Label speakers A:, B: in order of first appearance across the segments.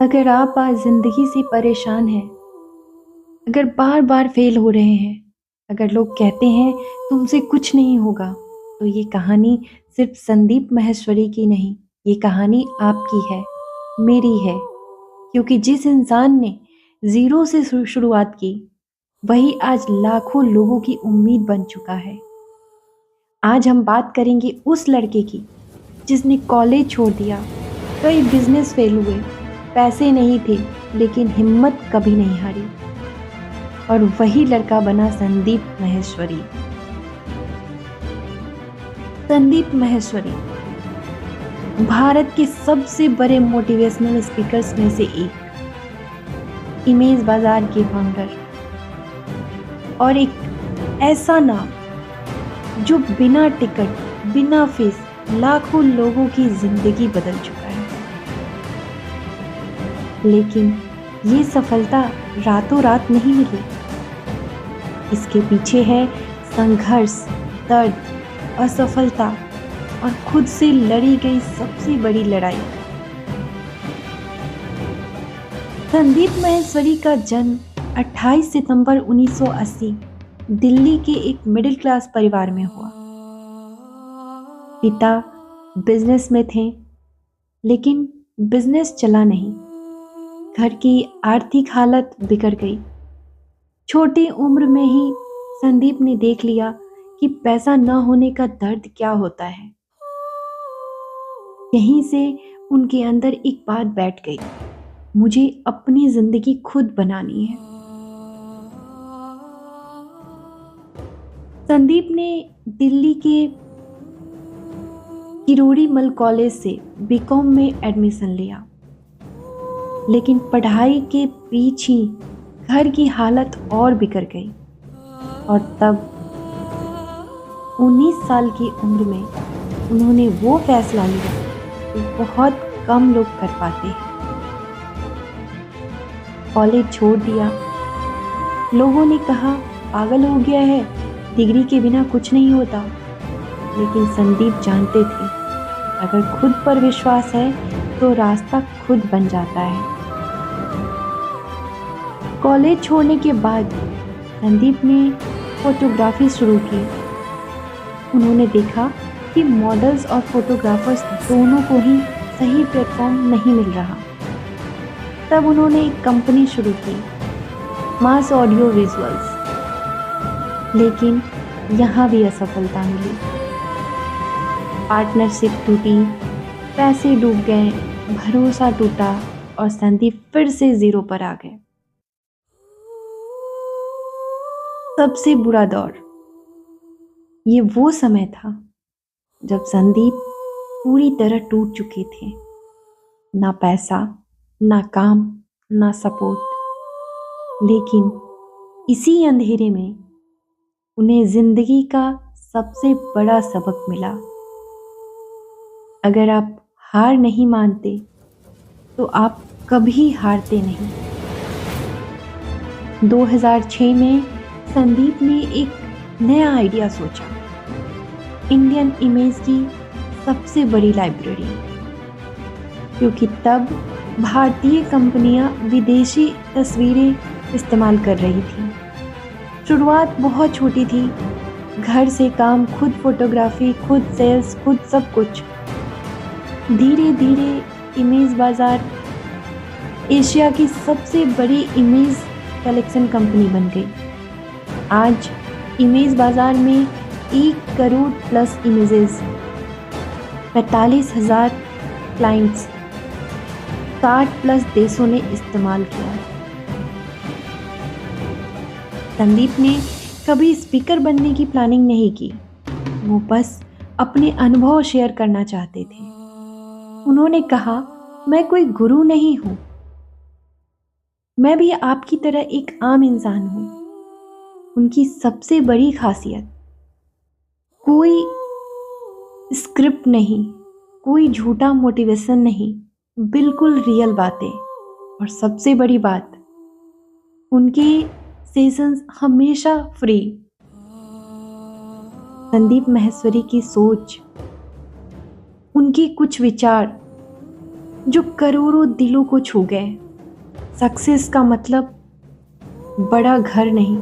A: अगर आप आज जिंदगी से परेशान हैं, अगर बार बार फेल हो रहे हैं, अगर लोग कहते हैं तुमसे कुछ नहीं होगा, तो ये कहानी सिर्फ संदीप माहेश्वरी की नहीं, ये कहानी आपकी है, मेरी है। क्योंकि जिस इंसान ने जीरो से शुरुआत की, वही आज लाखों लोगों की उम्मीद बन चुका है। आज हम बात करेंगे उस लड़के की जिसने कॉलेज छोड़ दिया, कई बिजनेस फेल हुए, पैसे नहीं थे, लेकिन हिम्मत कभी नहीं हारी, और वही लड़का बना संदीप माहेश्वरी। संदीप माहेश्वरी भारत के सबसे बड़े मोटिवेशनल स्पीकर्स में से एक, इमेज बाजार के फाउंडर, और एक ऐसा नाम जो बिना टिकट, बिना फीस लाखों लोगों की जिंदगी बदल चुका है। लेकिन ये सफलता रातों रात नहीं मिली। इसके पीछे है संघर्ष, दर्द, असफलता और खुद से लड़ी गई सबसे बड़ी लड़ाई। संदीप माहेश्वरी का जन्म 28 सितंबर 1980 दिल्ली के एक मिडिल क्लास परिवार में हुआ। पिता बिजनेस में थे, लेकिन बिजनेस चला नहीं। घर की आर्थिक हालत बिगड़ गई। छोटी उम्र में ही संदीप ने देख लिया कि पैसा न होने का दर्द क्या होता है। यहीं से उनके अंदर एक बात बैठ गई, मुझे अपनी जिंदगी खुद बनानी है। संदीप ने दिल्ली के किरोड़ी मल कॉलेज से बीकॉम में एडमिशन लिया, लेकिन पढ़ाई के पीछे घर की हालत और बिगड़ गई। और तब 19 साल की उम्र में उन्होंने वो फैसला लिया जो बहुत कम लोग कर पाते हैं। कॉलेज छोड़ दिया। लोगों ने कहा पागल हो गया है, डिग्री के बिना कुछ नहीं होता। लेकिन संदीप जानते थे, अगर खुद पर विश्वास है तो रास्ता खुद बन जाता है। कॉलेज छोड़ने के बाद संदीप ने फोटोग्राफी शुरू की। उन्होंने देखा कि मॉडल्स और फोटोग्राफर्स दोनों को ही सही प्लेटफॉर्म नहीं मिल रहा। तब उन्होंने एक कंपनी शुरू की, मास ऑडियो विजुअल्स। लेकिन यहाँ भी असफलता मिली। पार्टनरशिप टूटी, पैसे डूब गए, भरोसा टूटा और संदीप फिर से जीरो पर आ गए। सबसे बुरा दौर ये वो समय था जब संदीप पूरी तरह टूट चुके थे। ना पैसा, ना काम, ना सपोर्ट। लेकिन इसी अंधेरे में उन्हें जिंदगी का सबसे बड़ा सबक मिला। अगर आप हार नहीं मानते तो आप कभी हारते नहीं। 2006 में संदीप ने एक नया आइडिया सोचा, इंडियन इमेज की सबसे बड़ी लाइब्रेरी। क्योंकि तब भारतीय कंपनियां विदेशी तस्वीरें इस्तेमाल कर रही थी। शुरुआत बहुत छोटी थी, घर से काम, खुद फोटोग्राफी, खुद सेल्स, खुद सब कुछ। धीरे धीरे इमेज बाजार एशिया की सबसे बड़ी इमेज कलेक्शन कंपनी बन गई। आज इमेज बाजार में 1 crore plus images, 45,000 clients, 60 plus देशों ने इस्तेमाल किया। संदीप ने कभी स्पीकर बनने की प्लानिंग नहीं की, वो बस अपने अनुभव शेयर करना चाहते थे। उन्होंने कहा, मैं कोई गुरु नहीं हूं, मैं भी आपकी तरह एक आम इंसान हूं। उनकी सबसे बड़ी खासियत, कोई स्क्रिप्ट नहीं, कोई झूठा मोटिवेशन नहीं, बिल्कुल रियल बातें। और सबसे बड़ी बात, उनके सेशंस हमेशा फ्री। संदीप माहेश्वरी की सोच, उनके कुछ विचार जो करोड़ों दिलों को छू गए। सक्सेस का मतलब बड़ा घर नहीं,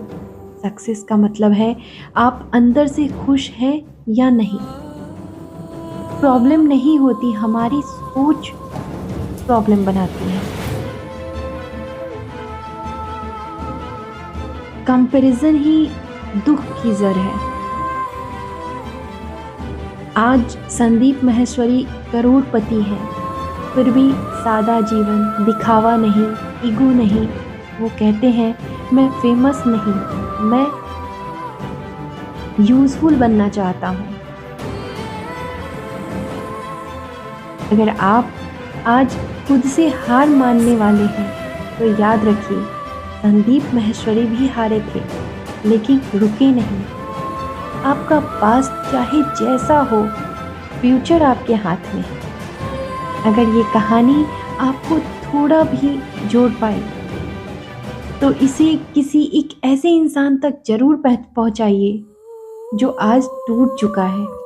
A: सक्सेस का मतलब है आप अंदर से खुश हैं या नहीं। प्रॉब्लम नहीं होती, हमारी सोच प्रॉब्लम बनाती है। कंपैरिजन ही दुख की जड़ है। आज संदीप माहेश्वरी करोड़पति है, फिर भी सादा जीवन, दिखावा नहीं, ईगो नहीं। वो कहते हैं मैं फेमस नहीं, मैं यूजफुल बनना चाहता हूँ। अगर आप आज खुद से हार मानने वाले हैं तो याद रखिए, संदीप माहेश्वरी भी हारे थे लेकिन रुके नहीं। आपका पास्ट चाहे जैसा हो, फ्यूचर आपके हाथ में है। अगर ये कहानी आपको थोड़ा भी जोड़ पाई तो इसे किसी एक ऐसे इंसान तक जरूर पहुंचाइए जो आज टूट चुका है।